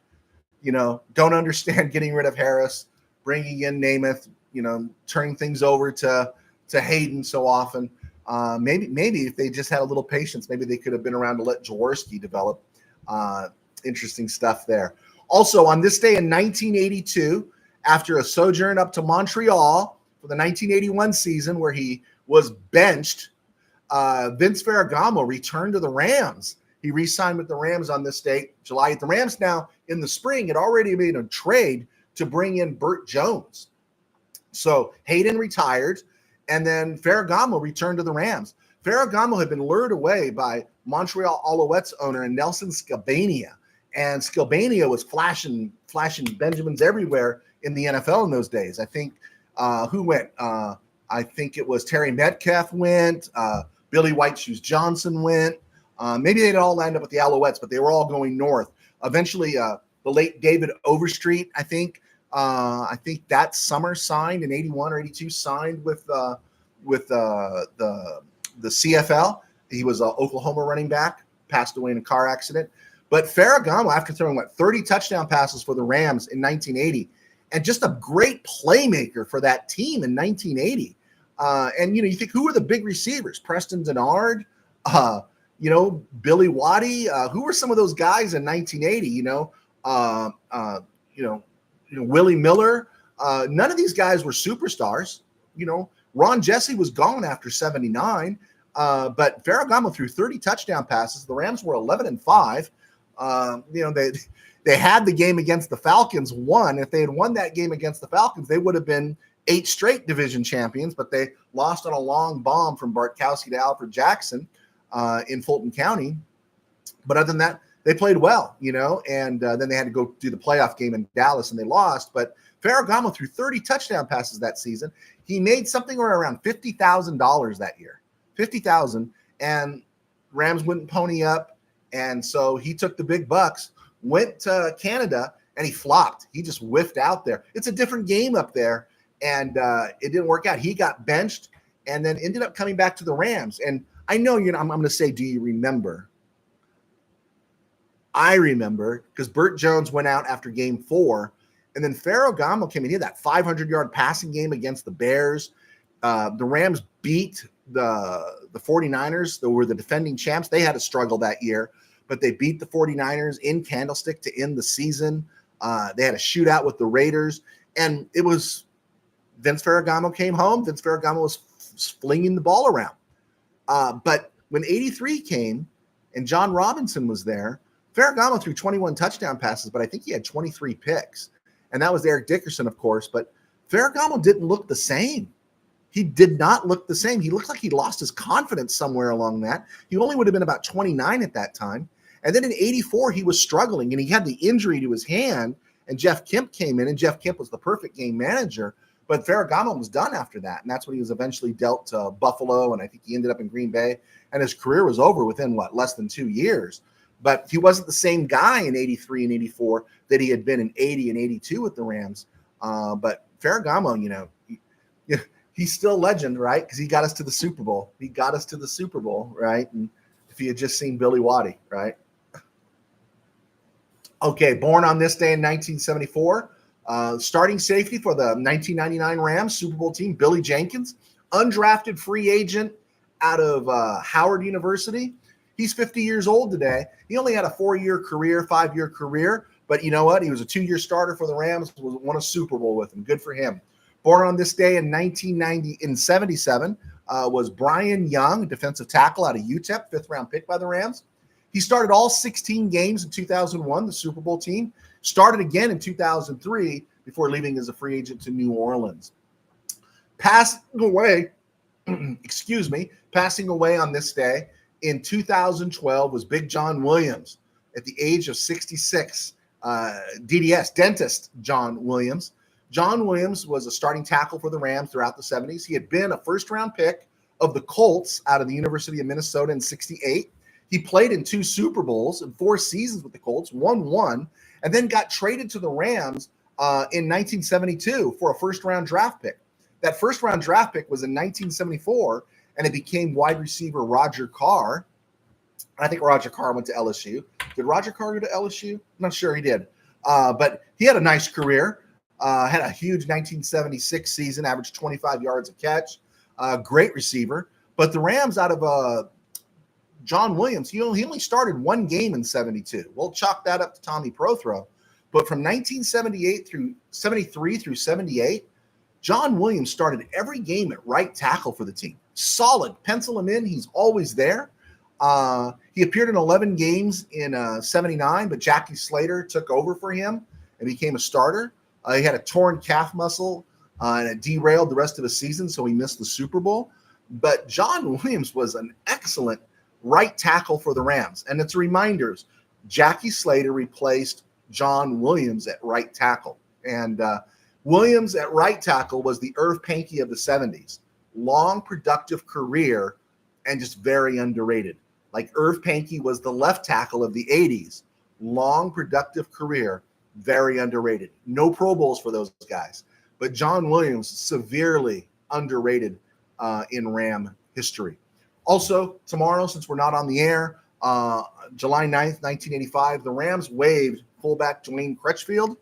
don't understand getting rid of Harris, bringing in Namath, turning things over to Hayden so often. Maybe if they just had a little patience, maybe they could have been around to let Jaworski develop. Interesting stuff there. Also, on this day in 1982, after a sojourn up to Montreal for the 1981 season where he was benched, Vince Ferragamo returned to the Rams. He re-signed with the Rams on this date, July 8th. The Rams now, in the spring, had already made a trade to bring in Burt Jones. So Hayden retired, and then Ferragamo returned to the Rams. Ferragamo had been lured away by Montreal Alouettes owner Nelson Scabbania. And Scabbania was flashing Benjamins everywhere in the NFL in those days. I think who went? I think it was Terry Metcalf went. Billy White Shoes Johnson went. Maybe they didn't all end up with the Alouettes, but they were all going north. Eventually, the late David Overstreet, I think that summer signed in 81 or 82, signed with the CFL. He was an Oklahoma running back, passed away in a car accident. But Ferragamo, after throwing 30 touchdown passes for the Rams in 1980, and just a great playmaker for that team in 1980. And you think, who were the big receivers? Preston Denard, Billy Waddy. Who were some of those guys in 1980? Willie Miller. None of these guys were superstars. Ron Jesse was gone after 79. But Ferragamo threw 30 touchdown passes. The Rams were 11-5. They had the game against the Falcons won. If they had won that game against the Falcons, they would have been 8 straight division champions, but they lost on a long bomb from Bartkowski to Alfred Jackson in Fulton County. But other than that, they played well, and then they had to go do the playoff game in Dallas, and they lost. But Ferragamo threw 30 touchdown passes that season. He made something around $50,000 that year, $50,000. And Rams wouldn't pony up, and so he took the big bucks, went to Canada, and he flopped. He just whiffed out there. It's a different game up there, and it didn't work out. He got benched and then ended up coming back to the Rams. And I know I'm going to say, do you remember? I remember because Burt Jones went out after game 4, and then Ferragamo came in. He had that 500-yard passing game against the Bears. The Rams beat the 49ers, who were the defending champs. They had a struggle that year, but they beat the 49ers in Candlestick to end the season. They had a shootout with the Raiders, and it was Vince Ferragamo came home. Vince Ferragamo was flinging the ball around. But when 83 came and John Robinson was there, Ferragamo threw 21 touchdown passes, but I think he had 23 picks. And that was Eric Dickerson, of course. But Ferragamo didn't look the same. He did not look the same. He looked like he lost his confidence somewhere along that. He only would have been about 29 at that time. And then in 84, he was struggling, and he had the injury to his hand, and Jeff Kemp came in, and Jeff Kemp was the perfect game manager. But Ferragamo was done after that, and that's when he was eventually dealt to Buffalo, and I think he ended up in Green Bay, and his career was over within, less than 2 years. But he wasn't the same guy in 83 and 84 that he had been in 80 and 82 with the Rams. But Ferragamo, he's still legend, right? Because he got us to the Super Bowl. He got us to the Super Bowl, right? And if he had just seen Billy Waddy, right? Okay, born on this day in 1974. Starting safety for the 1999 Rams Super Bowl team, Billy Jenkins, undrafted free agent out of Howard University. He's 50 years old today. He only had a 4-year career, 5-year career, but you know what? He was a 2-year starter for the Rams, won a Super Bowl with him. Good for him. Born on this day in 1977 was Brian Young, defensive tackle out of UTEP, 5th-round pick by the Rams. He started all 16 games in 2001, the Super Bowl team. Started again in 2003 before leaving as a free agent to New Orleans. Passing away on this day in 2012 was Big John Williams at the age of 66. DDS, dentist John Williams. John Williams was a starting tackle for the Rams throughout the 70s. He had been a first-round pick of the Colts out of the University of Minnesota in 68. He played in 2 Super Bowls and 4 seasons with the Colts, won 1, and then got traded to the Rams in 1972 for a first-round draft pick. That first-round draft pick was in 1974, and it became wide receiver Roger Carr. I think Roger Carr went to LSU. Did Roger Carr go to LSU? I'm not sure he did. But he had a nice career. Had a huge 1976 season, averaged 25 yards a catch. Great receiver. But the Rams, out of John Williams, he only started 1 game in 72. We'll chalk that up to Tommy Prothro. But from 1978 through 73 through 78, John Williams started every game at right tackle for the team. Solid. Pencil him in. He's always there. He appeared in 11 games in 79, but Jackie Slater took over for him and became a starter. He had a torn calf muscle and it derailed the rest of the season, so he missed the Super Bowl. But John Williams was an excellent right tackle for the Rams. And it's reminders, Jackie Slater replaced John Williams at right tackle. And Williams at right tackle was the Irv Pankey of the 70s. Long, productive career and just very underrated. Like Irv Pankey was the left tackle of the 80s. Long, productive career, very underrated. No Pro Bowls for those guys. But John Williams, severely underrated in Ram history. Also, tomorrow, since we're not on the air, July 9th, 1985, the Rams waived fullback Dwayne Crutchfield.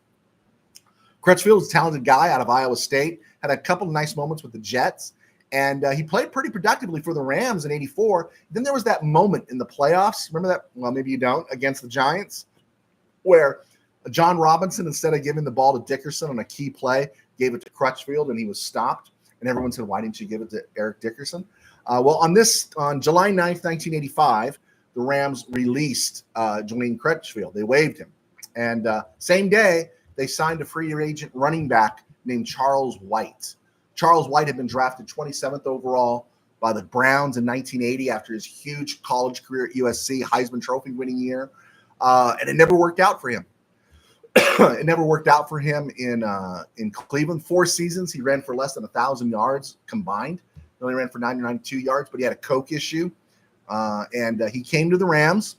Crutchfield was a talented guy out of Iowa State, had a couple of nice moments with the Jets, and he played pretty productively for the Rams in 84. Then there was that moment in the playoffs. Remember that? Well, maybe you don't, against the Giants, where John Robinson, instead of giving the ball to Dickerson on a key play, gave it to Crutchfield, and he was stopped. And everyone said, why didn't you give it to Eric Dickerson? On July 9th, 1985, the Rams released Dwayne Crutchfield. They waived him. And same day, they signed a free agent running back named Charles White. Charles White had been drafted 27th overall by the Browns in 1980 after his huge college career at USC, Heisman Trophy winning year. And it never worked out for him. It never worked out for him in Cleveland. 4 seasons, he ran for less than 1,000 yards combined. He only ran for 992 yards, but he had a coke issue. and he came to the Rams.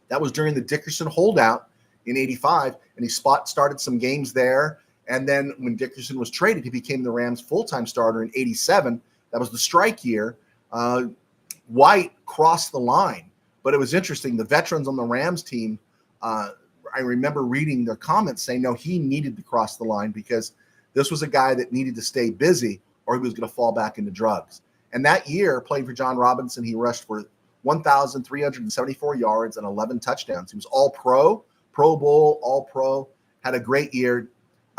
That was during the Dickerson holdout in '85, and he started some games there. And then when Dickerson was traded, he became the Rams' full-time starter in '87. That was the strike year. White crossed the line, but it was interesting. The veterans on the Rams team, I remember reading their comments saying, no, he needed to cross the line because this was a guy that needed to stay busy or he was going to fall back into drugs. And that year, playing for John Robinson, he rushed for 1,374 yards and 11 touchdowns. He was all pro, Pro Bowl, all pro, had a great year.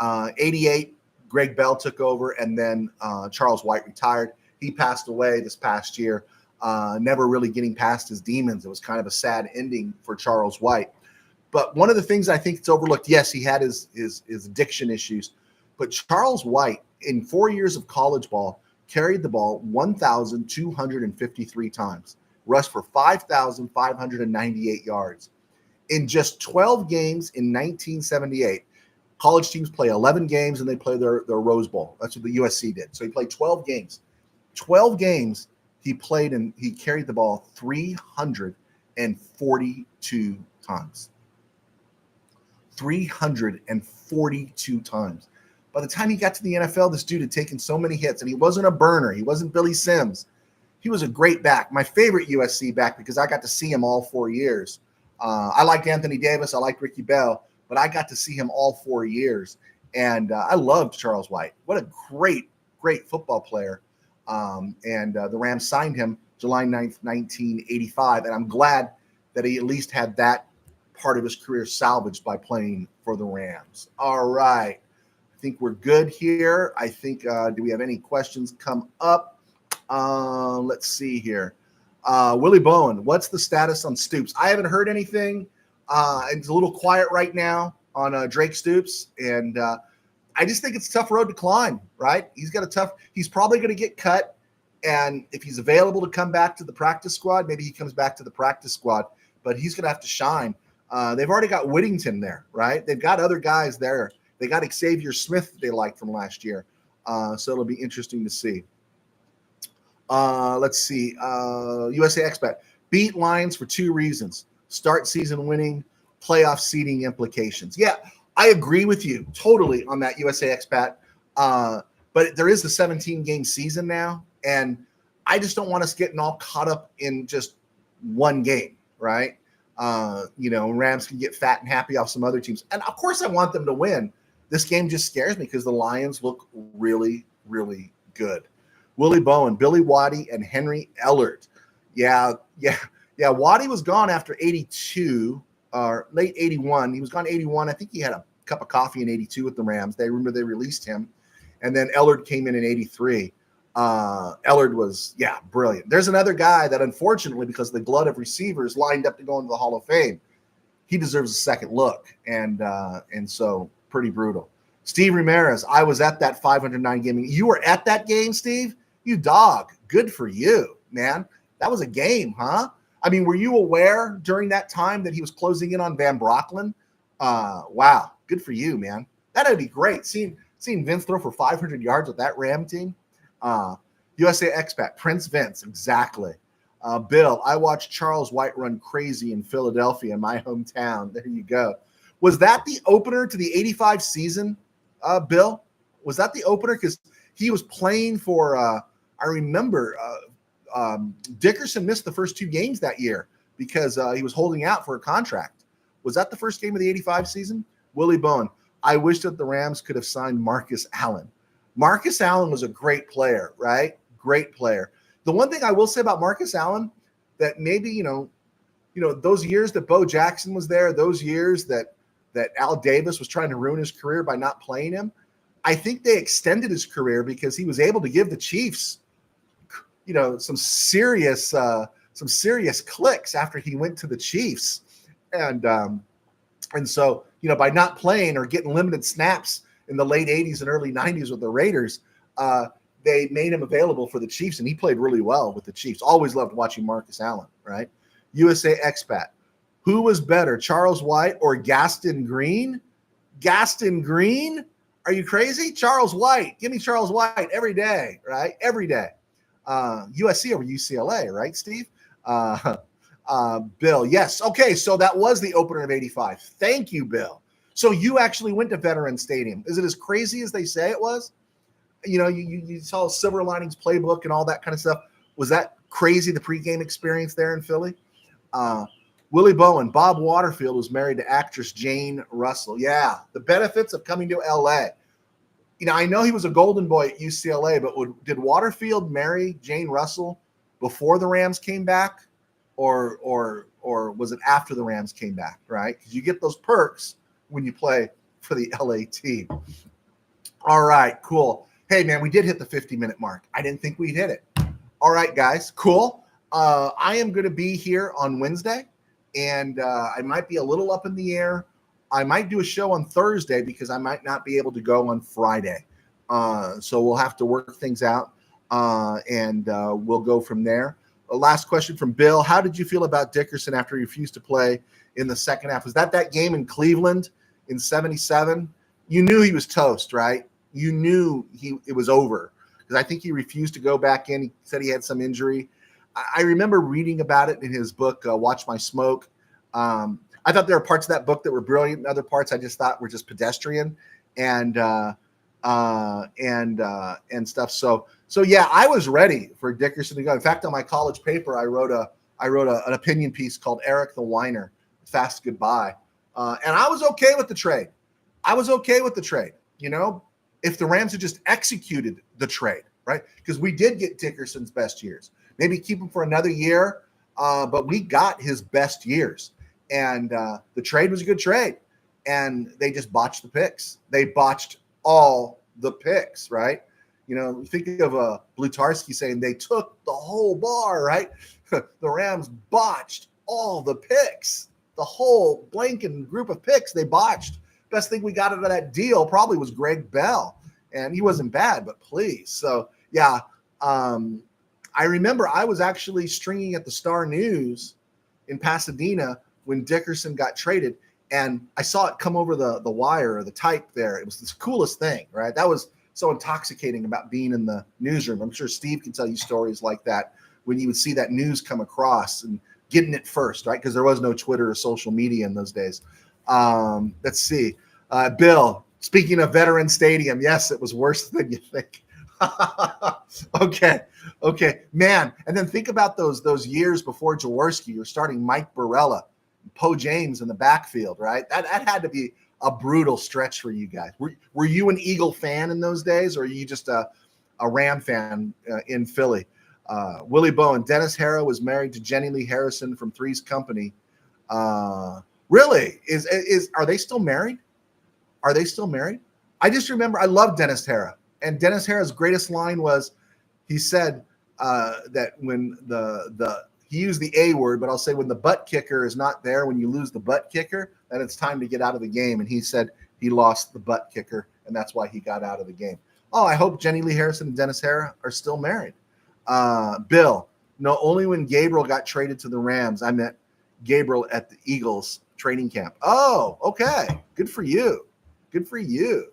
88, Greg Bell took over, and then Charles White retired. He passed away this past year, never really getting past his demons. It was kind of a sad ending for Charles White. But one of the things I think it's overlooked, yes, he had his addiction issues, but Charles White, in 4 years of college ball, carried the ball 1,253 times, rushed for 5,598 yards. In just 12 games in 1978, college teams play 11 games and they play their Rose Bowl. That's what the USC did. So he played 12 games. 12 games he played, and he carried the ball 342 times. 342 times. By the time he got to the NFL, this dude had taken so many hits, and he wasn't a burner. He wasn't Billy Sims. He was a great back. My favorite USC back, because I got to see him all 4 years. I liked Anthony Davis. I liked Ricky Bell, but I got to see him all 4 years. And I loved Charles White. What a great, great football player. The Rams signed him July 9th, 1985. And I'm glad that he at least had that part of his career salvaged by playing for the Rams. All right. I think we're good here. I think, do we have any questions come up? Let's see here. Willie Bowen, what's the status on Stoops? I haven't heard anything. It's a little quiet right now on Drake Stoops. And I just think it's a tough road to climb, right? He's probably going to get cut. And if he's available to come back to the practice squad, maybe he comes back to the practice squad, but he's going to have to shine. They've already got Whittington there, right? They've got other guys there. They got Xavier Smith that they liked from last year. So it'll be interesting to see. Let's see. USA Expat. Beat Lions for 2 reasons. Start season winning, playoff seeding implications. Yeah, I agree with you totally on that, USA Expat. But there is a 17-game season now, and I just don't want us getting all caught up in just one game, right? Rams can get fat and happy off some other teams. And, of course, I want them to win. This game just scares me because the Lions look really, really good. Willie Bowen, Billy Waddy, and Henry Ellard. Yeah. Waddy was gone after 82 or late 81. He was gone 81. I think he had a cup of coffee in 82 with the Rams. They released him. And then Ellard came in 83. Ellard was, brilliant. There's another guy that, unfortunately, because of the glut of receivers lined up to go into the Hall of Fame, he deserves a second look. And so pretty brutal. Steve Ramirez, I was at that 509 game. You were at that game, Steve? You dog. Good for you, man. That was a game, huh? I mean, were you aware during that time that he was closing in on Van Brocklin? Wow. Good for you, man. That'd be great. Seeing Vince throw for 500 yards with that Ram team. USA Expat, Prince Vince, exactly. Bill, I watched Charles White run crazy in Philadelphia, my hometown. There you go. Was that the opener to the 85 season, Bill? Was that the opener? Because he was playing for, I remember, Dickerson missed the first 2 games that year because he was holding out for a contract. Was that the first game of the 85 season? Willie Bowen, I wish that the Rams could have signed Marcus Allen. Marcus Allen was a great player, right? Great player. The one thing I will say about Marcus Allen that maybe, those years that Bo Jackson was there, those years that Al Davis was trying to ruin his career by not playing him, I think they extended his career because he was able to give the Chiefs, some serious clicks after he went to the Chiefs. And so, by not playing or getting limited snaps in the late 80s and early 90s with the Raiders, they made him available for the Chiefs, and he played really well with the Chiefs. Always loved watching Marcus Allen, right? USA Expat. Who was better, Charles White or Gaston Green? Gaston Green? Are you crazy? Charles White. Give me Charles White every day, right? Every day. USC over UCLA, right, Steve? Bill, yes. Okay, so that was the opener of 85. Thank you, Bill. So you actually went to Veterans Stadium. Is it as crazy as they say it was? You know, you saw Silver Linings Playbook and all that kind of stuff. Was that crazy, the pregame experience there in Philly? Willie Bowen, Bob Waterfield was married to actress Jane Russell. Yeah, the benefits of coming to L.A. You know, I know he was a golden boy at UCLA, but did Waterfield marry Jane Russell before the Rams came back, or was it after the Rams came back? Right, because you get those perks when you play for the LA team. All right, cool. Hey, man, we did hit the 50-minute mark. I didn't think we'd hit it. All right, guys, cool. I am going to be here on Wednesday, and I might be a little up in the air. I might do a show on Thursday because I might not be able to go on Friday. So we'll have to work things out, and we'll go from there. Last question from Bill. How did you feel about Dickerson after he refused to play in the second half? Was that game in Cleveland in 77? You knew he was toast, right? You knew it was over because I think he refused to go back in. He said he had some injury. I remember reading about it in his book, Watch My Smoke. I thought there were parts of that book that were brilliant, and other parts I just thought were just pedestrian and stuff. So yeah, I was ready for Dickerson to go. In fact, on my college paper, I wrote an opinion piece called "Eric the Whiner, Fast Goodbye," and I was okay with the trade. You know, if the Rams had just executed the trade, right? Because we did get Dickerson's best years. Maybe keep him for another year, but we got his best years. And the trade was a good trade. And they just botched the picks. They botched all the picks, right? You know, think of Blutarski saying they took the whole bar, right? The Rams botched all the picks. The whole blanking group of picks they botched. Best thing we got out of that deal probably was Greg Bell. And he wasn't bad, but please. So, yeah, I remember I was actually stringing at the Star News in Pasadena when Dickerson got traded, and I saw it come over the wire or the type there. It was the coolest thing, right? That was so intoxicating about being in the newsroom. I'm sure Steve can tell you stories like that when you would see that news come across and getting it first, right? Because there was no Twitter or social media in those days. Let's see. Bill, speaking of Veteran Stadium, yes, it was worse than you think. Okay, man. And then think about those years before Jaworski. You're starting Mike Barella, Poe James in the backfield, right? That had to be a brutal stretch for you guys. Were you an Eagle fan in those days, or are you just a Ram fan in Philly? Willie Bowen, Dennis Harrow was married to Jenny Lee Harrison from Three's Company. Really? Are they still married? Are they still married? I just remember I love Dennis Harrow. And Dennis Harrow's greatest line was, he said that when he used the A word, but I'll say when the butt kicker is not there, when you lose the butt kicker, then it's time to get out of the game. And he said he lost the butt kicker, and that's why he got out of the game. Oh, I hope Jenny Lee Harrison and Dennis Harrow are still married. Bill, no, only when Gabriel got traded to the Rams, I met Gabriel at the Eagles training camp. Oh, okay. Good for you. Good for you.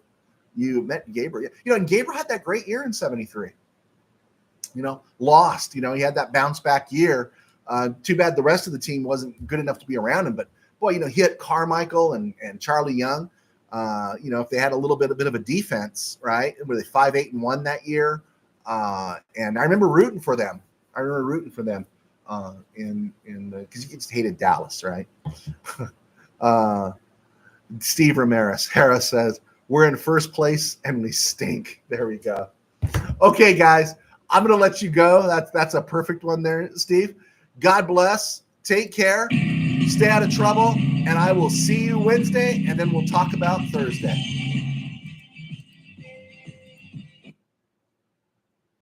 You met Gabriel. You know, and Gabriel had that great year in 73. You know, lost. You know, he had that bounce back year. Too bad the rest of the team wasn't good enough to be around him. But, boy, you know, he hit Carmichael and Charlie Young. You know, if they had a bit of a defense, right? Were they 5-8-1 that year? And I remember rooting for them. Because you just hated Dallas, right? Steve Ramirez. Harris says, we're in first place and we stink. There we go. Okay, guys, I'm going to let you go. That's a perfect one there, Steve. God bless. Take care. Stay out of trouble. And I will see you Wednesday, and then we'll talk about Thursday.